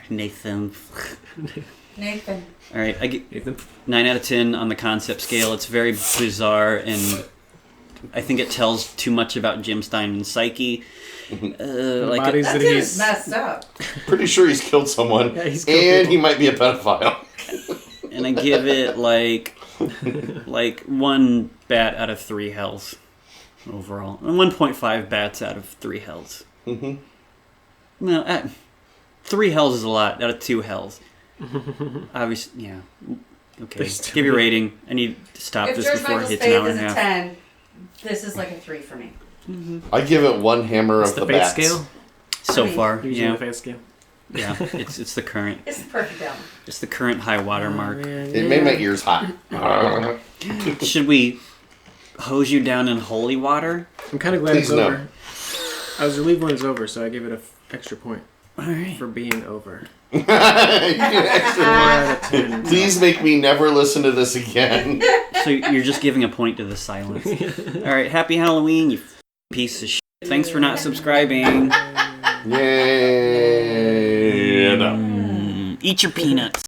Nathan. Nathan. All right, I get Nathan. 9 out of 10 on the concept scale. It's very bizarre, and I think it tells too much about Jim Steinman's psyche. Like bodies That that dude he's is messed up. Pretty sure he's killed someone. Yeah, he's killed and people. he might be a pedophile. and I give it like 1 bat out of 3 hells. overall. And 1.5 bats out of 3 hells. Mm-hmm. Well, 3 hells is a lot out of 2 hells. Obviously, yeah. Okay, give your rating. I need to stop If this George before it Michael's hits an Faith hour is and a a half. 10, this is like a 3 for me. I give it 1 hammer It's of the the fate bats. scale. So I mean, far, You're using yeah. the fate scale. Yeah, it's the current. It's the perfect album. It's the current high water mark. It made my ears hot. Should we hose you down in holy water? I'm kind of glad Please it's no. over. I was relieved when it's over, so I give it an extra point All right. for being over. You get extra 4 mark. out of 10. Please make me never listen to this again. So you're just giving a point to the silence. All right. Happy Halloween, you piece of shit. Thanks for not subscribing. Yay. Eat your peanuts.